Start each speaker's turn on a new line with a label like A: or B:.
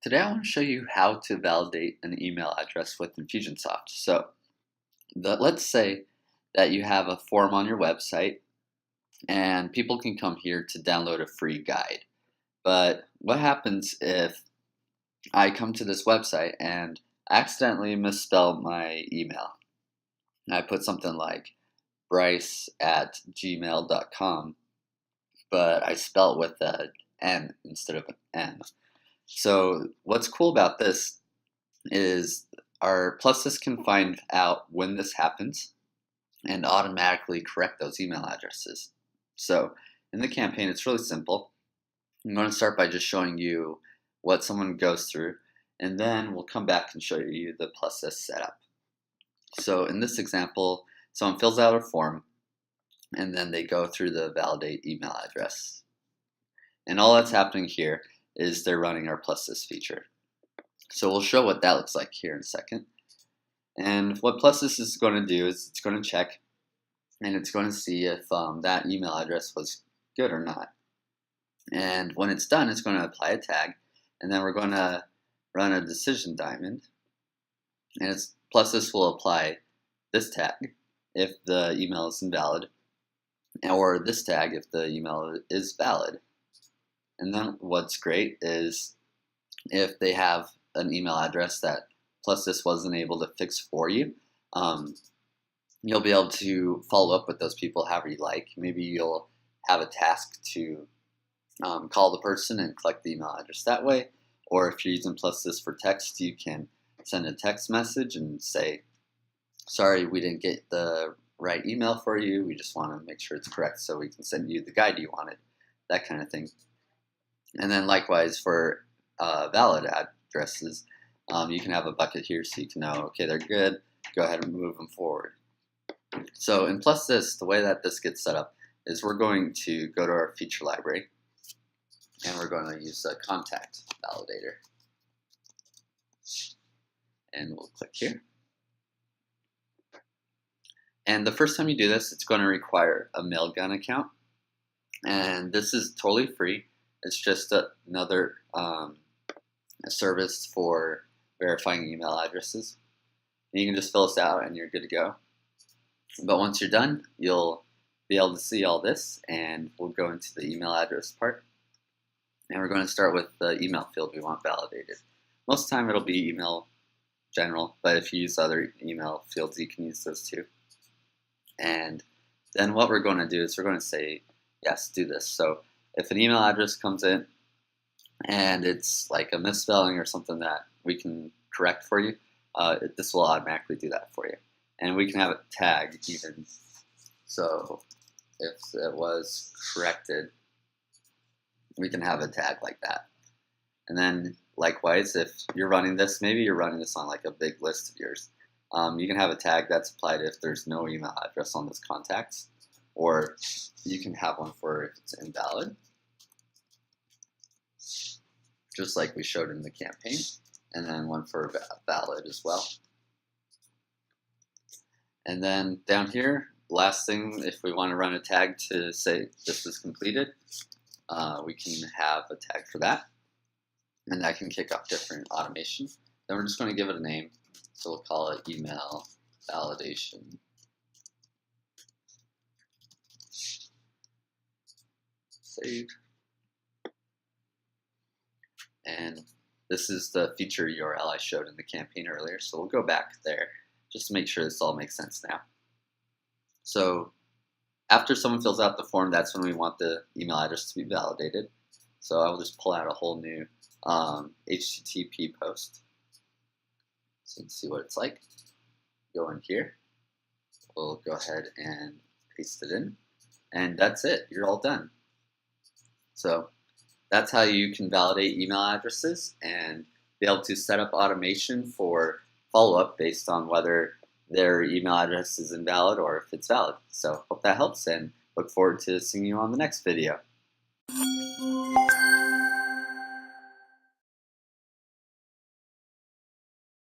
A: Today I want to show you how to validate an email address with Infusionsoft. Let's say that you have a form on your website and people can come here to download a free guide. But what happens if I come to this website and accidentally misspell my email? I put something like bryce@gmail.com, but I spell it with a N instead of an N. So what's cool about this is our Pluses can find out when this happens and automatically correct those email addresses. So in the campaign, it's really simple. I'm going to start by just showing you what someone goes through, and then we'll come back and show you the Pluses setup. So in this example, someone fills out a form, and then they go through the validate email address. And all that's happening here is they're running our Pluses feature. So we'll show what that looks like here in a second. And what Pluses is going to do is it's going to check and it's going to see if that email address was good or not. And when it's done, it's going to apply a tag, and then we're going to run a decision diamond. And Pluses will apply this tag if the email is invalid, or this tag if the email is valid. And then what's great is if they have an email address that Pluses wasn't able to fix for you, you'll be able to follow up with those people however you like. Maybe you'll have a task to call the person and collect the email address that way. Or if you're using Pluses for text, you can send a text message and say, sorry, we didn't get the right email for you. We just want to make sure it's correct so we can send you the guide you wanted, that kind of thing. And then likewise for valid addresses, you can have a bucket here so you can know, okay, they're good, go ahead and move them forward. So in Pluses, the way that this gets set up is we're going to go to our feature library and we're going to use the Contact Validator. And we'll click here. And the first time you do this, it's going to require a Mailgun account. And this is totally free. It's just another a service for verifying email addresses. And you can just fill this out and you're good to go. But once you're done, you'll be able to see all this, and we'll go into the email address part. And we're going to start with the email field we want validated. Most of the time it'll be email general, but if you use other email fields, you can use those too. And then what we're going to do is we're going to say, yes, do this. So if an email address comes in and it's like a misspelling or something that we can correct for you, this will automatically do that for you. And we can have it tagged even. So if it was corrected, we can have a tag like that. And then likewise, if you're running this, maybe you're running this on like a big list of yours, you can have a tag that's applied if there's no email address on this contacts, or you can have one for if it's invalid, just like we showed in the campaign, and then one for valid as well. And then down here, last thing, if we want to run a tag to say this is completed, we can have a tag for that, and that can kick off different automation. Then we're just going to give it a name, so we'll call it email validation. Save. And this is the feature URL I showed in the campaign earlier, so we'll go back there just to make sure this all makes sense now. So after someone fills out the form, that's when we want the email address to be validated. So I will just pull out a whole new HTTP post so you can see what it's like. Go in here. We'll go ahead and paste it in. And that's it. You're all done. So that's how you can validate email addresses and be able to set up automation for follow-up based on whether their email address is invalid or if it's valid. So hope that helps, and look forward to seeing you on the next video.